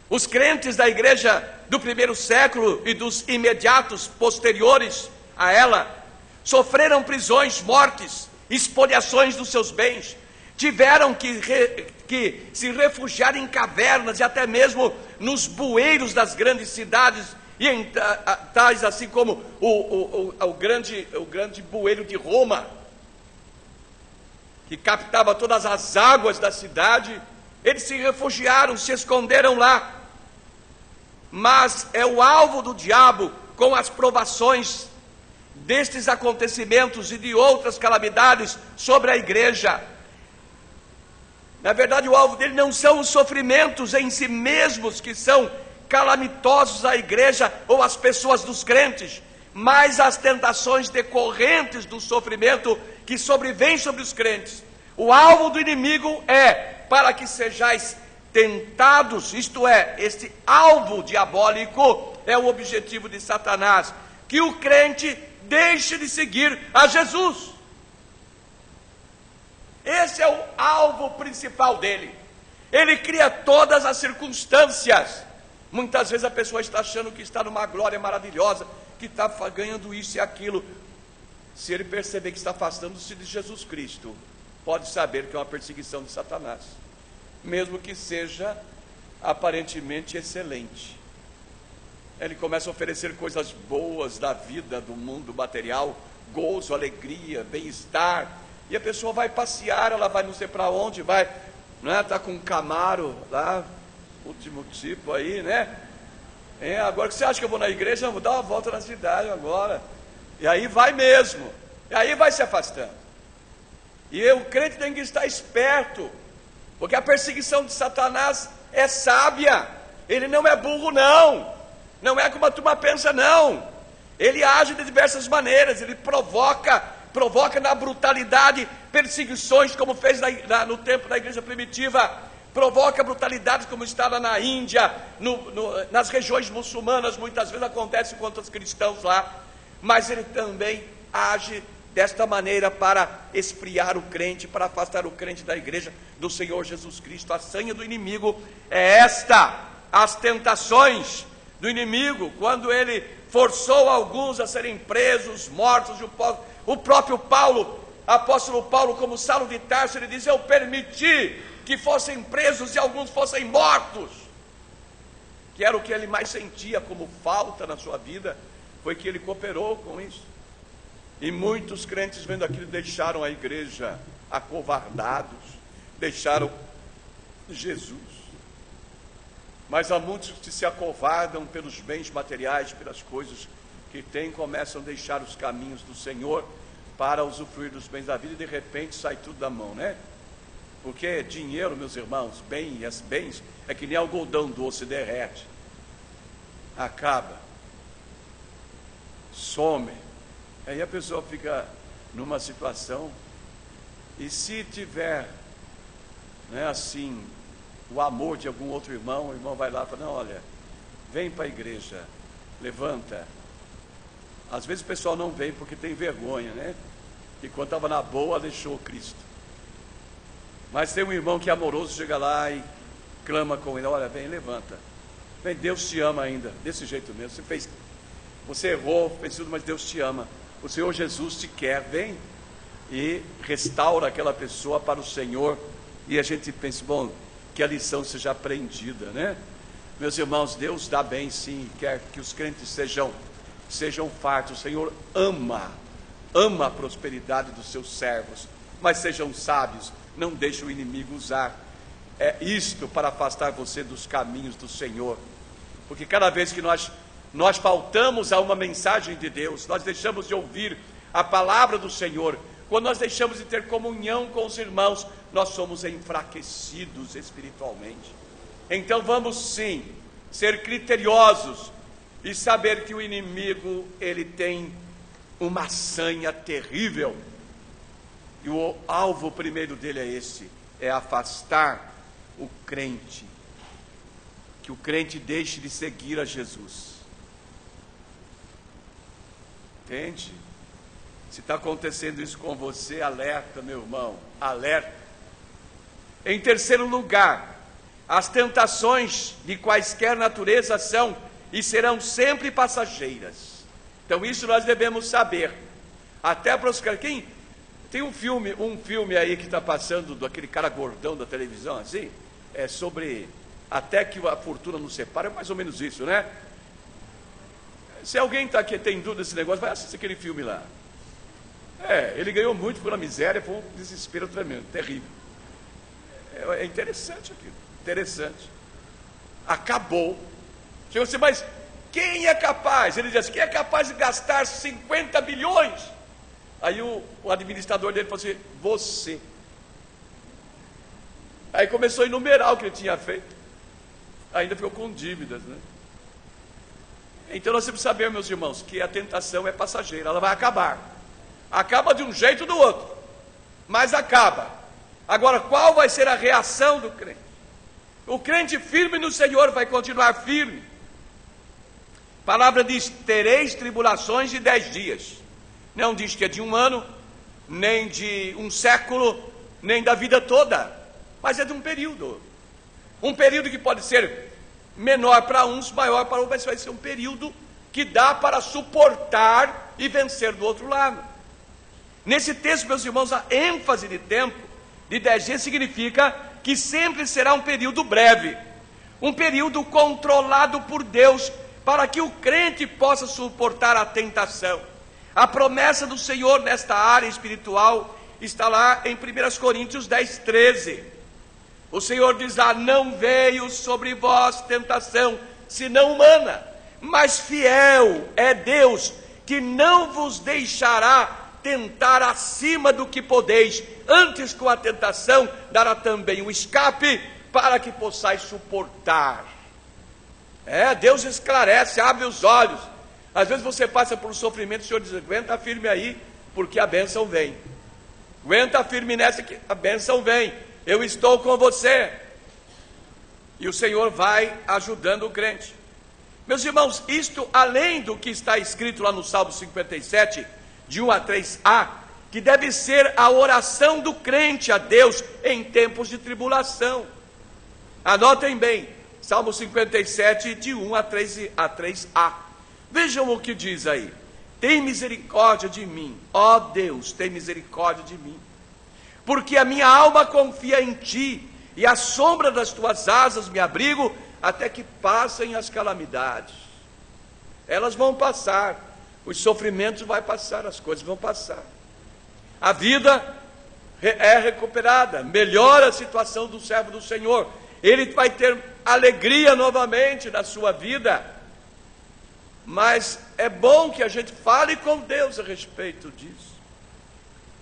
Speaker 3: Os crentes da igreja do primeiro século e dos imediatos posteriores a ela, sofreram prisões, mortes, espoliações dos seus bens, tiveram que se refugiar em cavernas e até mesmo nos bueiros das grandes cidades, e em tais assim como o grande bueiro de Roma, que captava todas as águas da cidade. Eles se refugiaram, se esconderam lá. Mas é o alvo do diabo, com as provações destes acontecimentos e de outras calamidades sobre a igreja. Na verdade, o alvo dele não são os sofrimentos em si mesmos que são calamitosos à igreja ou às pessoas dos crentes, mas as tentações decorrentes do sofrimento que sobrevém sobre os crentes. O alvo do inimigo é para que sejais tentados, isto é, este alvo diabólico é o objetivo de Satanás, que o crente deixe de seguir a Jesus. Esse é o alvo principal dele. Ele cria todas as circunstâncias. Muitas vezes a pessoa está achando que está numa glória maravilhosa, que está ganhando isso e aquilo. Se ele perceber que está afastando-se de Jesus Cristo, pode saber que é uma perseguição de Satanás, mesmo que seja aparentemente excelente. Ele começa a oferecer coisas boas da vida, do mundo material, gozo, alegria, bem-estar, e a pessoa vai passear, ela vai não sei para onde, vai, né, tá com um Camaro lá, último tipo aí, né? Agora que você acha que eu vou na igreja, eu vou dar uma volta na cidade agora. E aí vai mesmo, e aí vai se afastando. E o crente tem que estar esperto, porque a perseguição de Satanás é sábia. Ele não é burro não, não é como a turma pensa não. Ele age de diversas maneiras, ele provoca na brutalidade perseguições, como fez no tempo da igreja primitiva. Provoca brutalidades como está lá na Índia, nas regiões muçulmanas, muitas vezes acontece contra os cristãos lá, mas ele também age desta maneira para esfriar o crente, para afastar o crente da igreja do Senhor Jesus Cristo. A sanha do inimigo é esta: as tentações do inimigo, quando ele forçou alguns a serem presos, mortos. O próprio Paulo, apóstolo Paulo, como Saulo de Tarso, ele diz: eu permiti que fossem presos e alguns fossem mortos, que era o que ele mais sentia como falta na sua vida, foi que ele cooperou com isso. E muitos crentes, vendo aquilo, deixaram a igreja acovardados, deixaram Jesus. Mas há muitos que se acovardam pelos bens materiais, pelas coisas que têm, começam a deixar os caminhos do Senhor para usufruir dos bens da vida, e de repente sai tudo da mão, né? Porque dinheiro, meus irmãos, bens, é que nem algodão doce, derrete, acaba, some. Aí a pessoa fica numa situação, e se tiver, né, assim, o amor de algum outro irmão, o irmão vai lá e fala: não, olha, vem para a igreja, levanta. Às vezes o pessoal não vem porque tem vergonha, né? E quando estava na boa, deixou Cristo. Mas tem um irmão que é amoroso, chega lá e clama com ele: olha, vem, levanta. Vem, Deus te ama ainda, desse jeito mesmo. Você errou, fez tudo, mas Deus te ama. O Senhor Jesus te quer, vem. E restaura aquela pessoa para o Senhor. E a gente pensa: bom, que a lição seja aprendida, né? Meus irmãos, Deus dá bem sim, quer que os crentes sejam fartos. O Senhor ama a prosperidade dos seus servos, mas sejam sábios, não deixe o inimigo usar isto para afastar você dos caminhos do Senhor, porque cada vez que nós faltamos a uma mensagem de Deus, nós deixamos de ouvir a palavra do Senhor, quando nós deixamos de ter comunhão com os irmãos, nós somos enfraquecidos espiritualmente. Então vamos sim ser criteriosos e saber que o inimigo, ele tem uma sanha terrível, e o alvo primeiro dele é esse: é afastar o crente, que o crente deixe de seguir a Jesus. Entende? Se está acontecendo isso com você, alerta, meu irmão, alerta. Em terceiro lugar, as tentações de quaisquer natureza são e serão sempre passageiras. Então isso nós devemos saber. Até para os caras, quem tem um filme aí que está passando daquele cara gordão da televisão, assim, é sobre até que a fortuna nos separa, é mais ou menos isso, né? Se alguém está aqui tem dúvida desse negócio, vai assistir aquele filme lá. Ele ganhou muito pela miséria, foi um desespero tremendo, terrível. É interessante aquilo, interessante. Acabou. Chegou assim, mas quem é capaz? Ele diz assim, quem é capaz de gastar 50 bilhões? Aí o administrador dele falou assim, você. Aí começou a enumerar o que ele tinha feito. Ainda ficou com dívidas, né? Então nós temos que saber, meus irmãos, que a tentação é passageira, ela vai acabar. Acaba de um jeito ou do outro, mas acaba. Agora, qual vai ser a reação do crente? O crente firme no Senhor vai continuar firme. A palavra diz, tereis tribulações de 10 dias. Não diz que é de 1 ano, nem de 1 século, nem da vida toda, mas é de um período. Um período que pode ser menor para uns, maior para outros, mas vai ser um período que dá para suportar e vencer do outro lado. Nesse texto, meus irmãos, a ênfase de tempo de 10 dias significa que sempre será um período breve, um período controlado por Deus, para que o crente possa suportar a tentação. A promessa do Senhor nesta área espiritual está lá em 1 Coríntios 10, 13. O Senhor diz lá, não veio sobre vós tentação, senão humana, mas fiel é Deus, que não vos deixará tentar acima do que podeis, antes com a tentação dará também um escape, para que possais suportar. Deus esclarece, abre os olhos. Às vezes você passa por um sofrimento, o Senhor diz, aguenta firme aí, porque a bênção vem. Aguenta firme nessa que a bênção vem. Eu estou com você. E o Senhor vai ajudando o crente. Meus irmãos, isto além do que está escrito lá no Salmo 57, de 1 a 3a, que deve ser a oração do crente a Deus em tempos de tribulação. Anotem bem, Salmo 57, de 1 a 3a. Vejam o que diz aí. Tem misericórdia de mim, ó Deus, tem misericórdia de mim. Porque a minha alma confia em ti, e à sombra das tuas asas me abrigo, até que passem as calamidades. Elas vão passar, os sofrimentos vão passar, as coisas vão passar. A vida é recuperada, melhora a situação do servo do Senhor. Ele vai ter alegria novamente na sua vida. Mas é bom que a gente fale com Deus a respeito disso.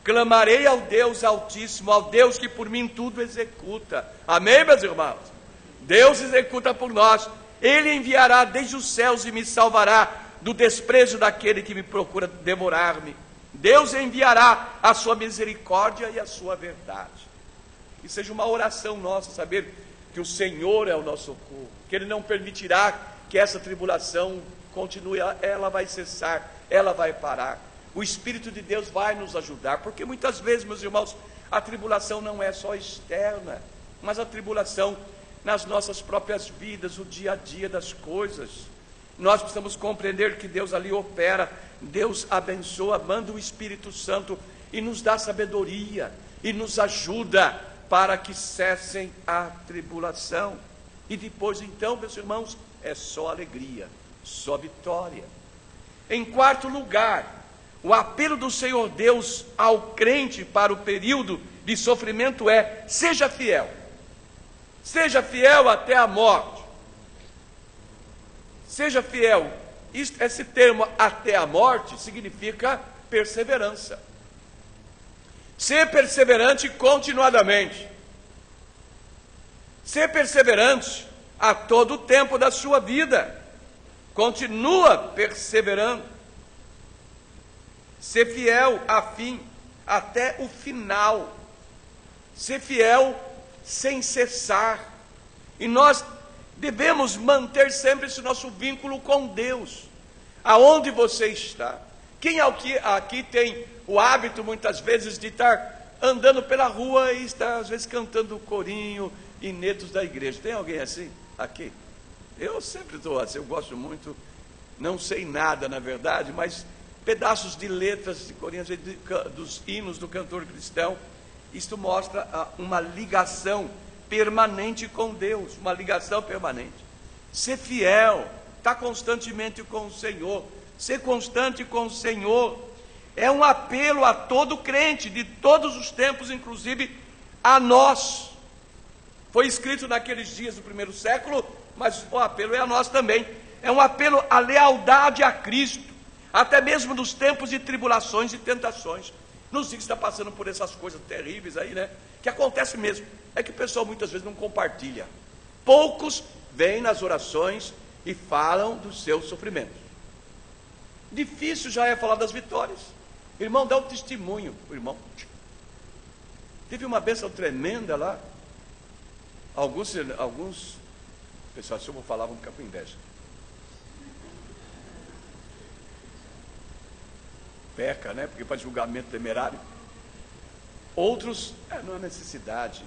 Speaker 3: Clamarei ao Deus Altíssimo, ao Deus que por mim tudo executa. Amém, meus irmãos? Deus executa por nós. Ele enviará desde os céus e me salvará do desprezo daquele que me procura devorar-me. Deus enviará a sua misericórdia e a sua verdade. Que seja uma oração nossa, saber que o Senhor é o nosso socorro, que Ele não permitirá que essa tribulação continue, ela vai cessar, ela vai parar. O Espírito de Deus vai nos ajudar, porque muitas vezes, meus irmãos, a tribulação não é só externa, mas a tribulação nas nossas próprias vidas, o dia a dia das coisas. Nós precisamos compreender que Deus ali opera, Deus abençoa, manda o Espírito Santo e nos dá sabedoria e nos ajuda para que cessem a tribulação. E depois então, meus irmãos, é só alegria, só vitória. Em quarto lugar, o apelo do Senhor Deus ao crente para o período de sofrimento é: seja fiel. Seja fiel até a morte. Seja fiel. Esse termo até a morte significa perseverança. Ser perseverante continuadamente. Ser perseverante a todo o tempo da sua vida. Continua perseverando. Ser fiel a fim, até o final. Ser fiel sem cessar. E nós devemos manter sempre esse nosso vínculo com Deus. Aonde você está? Quem aqui tem o hábito, muitas vezes, de estar andando pela rua e estar, às vezes, cantando corinho, hinetos da igreja? Tem alguém assim aqui? Eu sempre estou assim, eu gosto muito não sei nada na verdade, mas pedaços de letras de Coríntios, dos hinos do cantor cristão. Isto mostra uma ligação permanente com Deus, uma ligação permanente. Ser fiel, estar constantemente com o Senhor, ser constante com o Senhor, é um apelo a todo crente, de todos os tempos, inclusive a nós. Foi escrito naqueles dias do primeiro século, mas o apelo é a nós também. É um apelo à lealdade a Cristo, até mesmo nos tempos de tribulações e tentações. Nos dias que está passando por essas coisas terríveis aí, né? Que acontece mesmo, é que o pessoal muitas vezes não compartilha. Poucos vêm nas orações e falam dos seus sofrimentos. Difícil já é falar das vitórias. O irmão dá um testemunho. O irmão teve uma bênção tremenda lá. Alguns pessoal, se eu vou falar, vão ficar com inveja. Peca, né? Porque faz julgamento temerário. Outros, não há necessidade.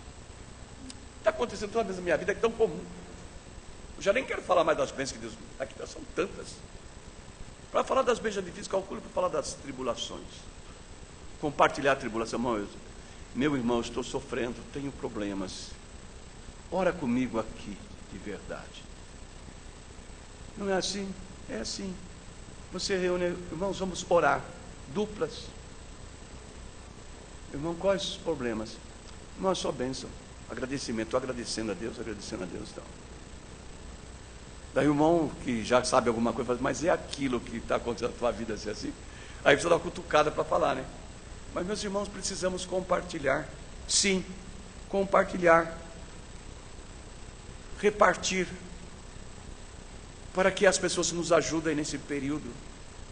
Speaker 3: Está acontecendo toda vez na minha vida, é tão comum. Eu já nem quero falar mais das bênçãos que Deus aqui são tantas. Para falar das bênçãos difíceis, calcule para falar das tribulações. Compartilhar a tribulação. Meu irmão, eu estou sofrendo, tenho problemas. Ora comigo aqui, de verdade. Não é assim? É assim. Você reúne, irmãos, vamos orar. Duplas. Irmão, quais os problemas? Irmão, só bênção. Agradecimento. Estou agradecendo a Deus então. Daí o irmão que já sabe alguma coisa, fala, mas é aquilo que está acontecendo na tua vida assim? Aí precisa dar uma cutucada para falar, né? Mas meus irmãos, precisamos compartilhar. Sim, compartilhar. Repartir. Para que as pessoas nos ajudem nesse período,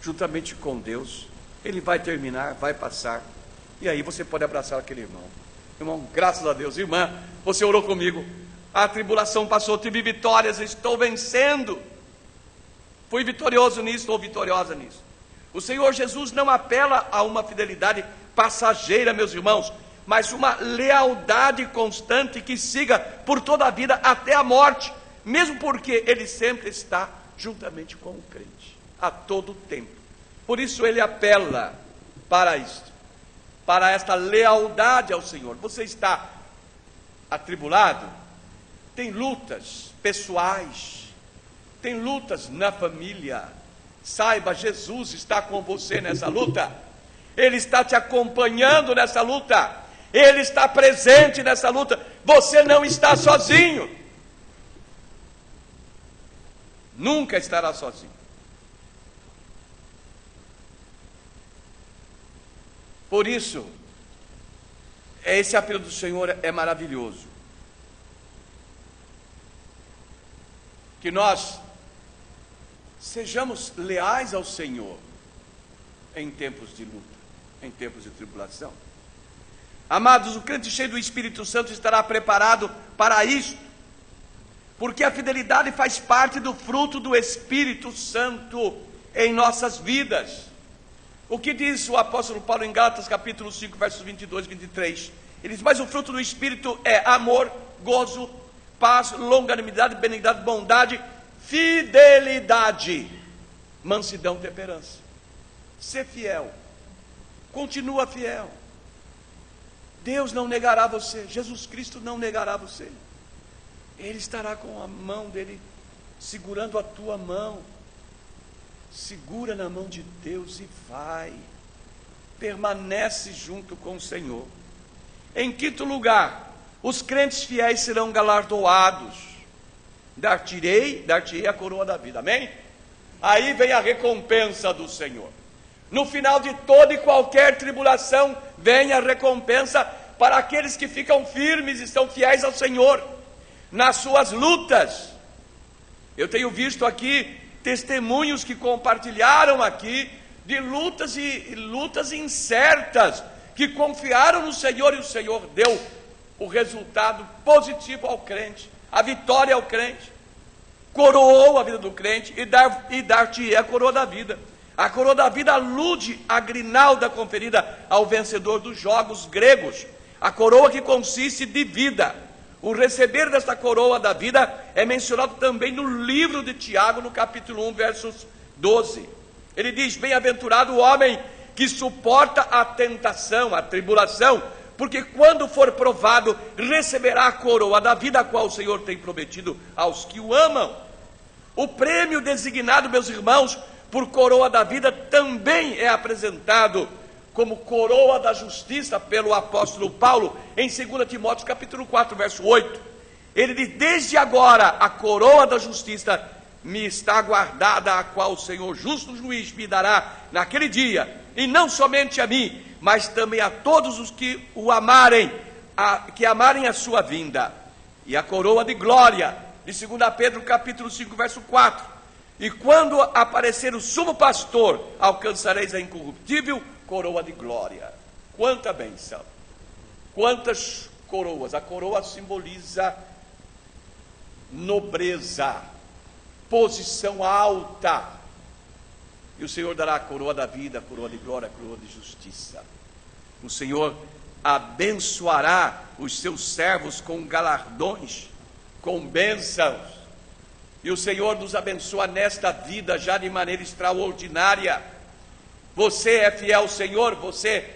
Speaker 3: juntamente com Deus. Ele vai terminar, vai passar. E aí você pode abraçar aquele irmão. Irmão, graças a Deus. Irmã, você orou comigo. A tribulação passou, tive vitórias, estou vencendo. Fui vitorioso nisso, estou vitoriosa nisso. O Senhor Jesus não apela a uma fidelidade passageira, meus irmãos, mas uma lealdade constante que siga por toda a vida até a morte, mesmo porque Ele sempre está juntamente com o crente, a todo tempo. Por isso Ele apela para isto, para esta lealdade ao Senhor. Você está atribulado? Tem lutas pessoais, tem lutas na família. Saiba, Jesus está com você nessa luta. Ele está te acompanhando nessa luta. Ele está presente nessa luta. Você não está sozinho. Nunca estará sozinho. Por isso, esse apelo do Senhor é maravilhoso. Que nós sejamos leais ao Senhor em tempos de luta, em tempos de tribulação. Amados, o crente cheio do Espírito Santo estará preparado para isso, porque a fidelidade faz parte do fruto do Espírito Santo em nossas vidas. O que diz o apóstolo Paulo em Gálatas capítulo 5, versos 22 e 23? Ele diz, mas o fruto do Espírito é amor, gozo, paz, longanimidade, benignidade, bondade, fidelidade, mansidão, temperança. Ser fiel, continua fiel. Deus não negará você, Jesus Cristo não negará você. Ele estará com a mão dele segurando a tua mão. Segura na mão de Deus e vai. Permanece junto com o Senhor. Em quinto lugar, os crentes fiéis serão galardoados. Dar-te-ei a coroa da vida. Amém? Aí vem a recompensa do Senhor. No final de toda e qualquer tribulação, vem a recompensa para aqueles que ficam firmes e são fiéis ao Senhor nas suas lutas. Eu tenho visto aqui testemunhos que compartilharam aqui de lutas e lutas incertas, que confiaram no Senhor e o Senhor deu o resultado positivo ao crente, a vitória ao crente, coroou a vida do crente e dar-te a coroa da vida. A coroa da vida alude à grinalda conferida ao vencedor dos jogos gregos, a coroa que consiste de vida. O receber desta coroa da vida é mencionado também no livro de Tiago, no capítulo 1, versos 12. Ele diz: bem-aventurado o homem que suporta a tentação, a tribulação, porque quando for provado, receberá a coroa da vida, a qual o Senhor tem prometido aos que o amam. O prêmio designado, meus irmãos, por coroa da vida, também é apresentado como coroa da justiça pelo apóstolo Paulo, em 2 Timóteo capítulo 4, verso 8. Ele diz: desde agora a coroa da justiça me está guardada, a qual o Senhor justo juiz me dará naquele dia, e não somente a mim, mas também a todos os que o amarem, que amarem a sua vinda. E a coroa de glória, de 2 Pedro capítulo 5, verso 4. E quando aparecer o sumo pastor, alcançareis a incorruptível coroa de glória. Quanta bênção, quantas coroas. A coroa simboliza nobreza, posição alta. E o Senhor dará a coroa da vida, a coroa de glória, a coroa de justiça. O Senhor abençoará os seus servos com galardões, com bênçãos. E o Senhor nos abençoa nesta vida já de maneira extraordinária. Você é fiel ao Senhor, você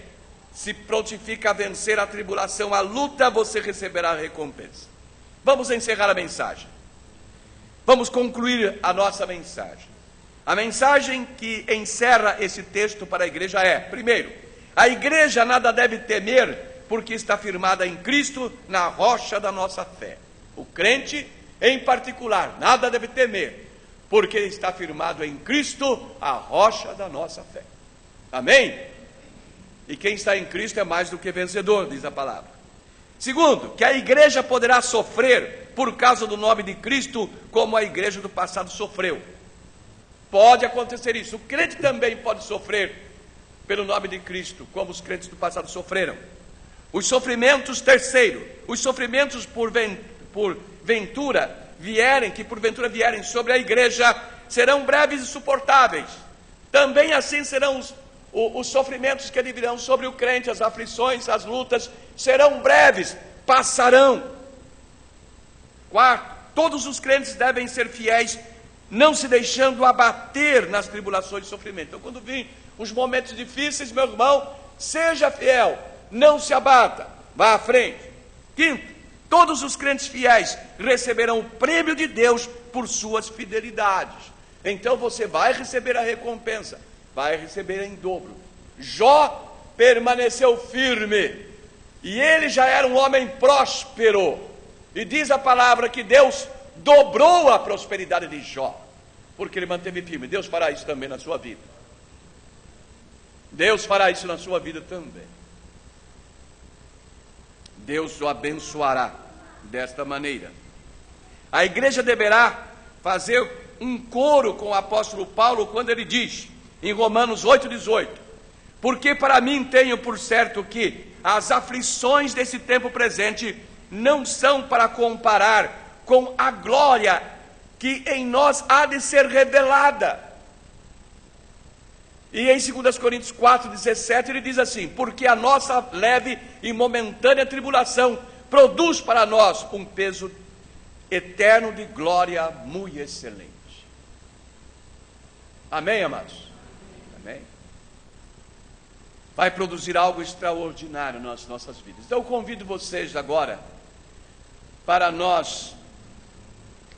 Speaker 3: se prontifica a vencer a tribulação, a luta, você receberá a recompensa. Vamos encerrar a mensagem. Vamos concluir a nossa mensagem. A mensagem que encerra esse texto para a igreja é: primeiro, a igreja nada deve temer, porque está firmada em Cristo, na rocha da nossa fé. O crente, em particular, nada deve temer, porque está firmado em Cristo, a rocha da nossa fé. Amém? E quem está em Cristo é mais do que vencedor, diz a palavra. Segundo, que a igreja poderá sofrer por causa do nome de Cristo, como a igreja do passado sofreu. Pode acontecer isso. O crente também pode sofrer pelo nome de Cristo, como os crentes do passado sofreram. Os sofrimentos, terceiro, os sofrimentos que porventura vierem sobre a igreja, serão breves e suportáveis. Também assim serão os sofrimentos que virão sobre o crente, as aflições, as lutas, serão breves, passarão. Quarto, todos os crentes devem ser fiéis, não se deixando abater nas tribulações e sofrimento. Então, quando vir os momentos difíceis, meu irmão, seja fiel, não se abata, vá à frente. Quinto, todos os crentes fiéis receberão o prêmio de Deus por suas fidelidades. Então você vai receber a recompensa, vai receber em dobro. Jó permaneceu firme, e ele já era um homem próspero, e diz a palavra que Deus dobrou a prosperidade de Jó, porque ele manteve firme. Deus fará isso também na sua vida. Deus fará isso na sua vida também. Deus o abençoará desta maneira. A igreja deverá fazer um coro com o apóstolo Paulo quando ele diz, em Romanos 8,18: porque para mim tenho por certo que as aflições desse tempo presente não são para comparar com a glória que em nós há de ser revelada. E em 2 Coríntios 4,17 ele diz assim: porque a nossa leve e momentânea tribulação produz para nós um peso eterno de glória muito excelente. Amém, amados? Amém? Vai produzir algo extraordinário nas nossas vidas. Então eu convido vocês agora para nós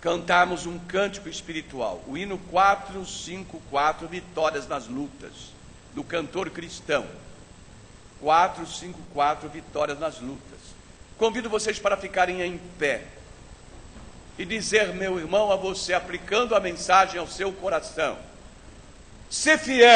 Speaker 3: cantarmos um cântico espiritual, o hino 454, Vitórias nas Lutas, do cantor cristão. 454, Vitórias nas Lutas. Convido vocês para ficarem em pé e dizer, meu irmão, a você, aplicando a mensagem ao seu coração: ser fiel.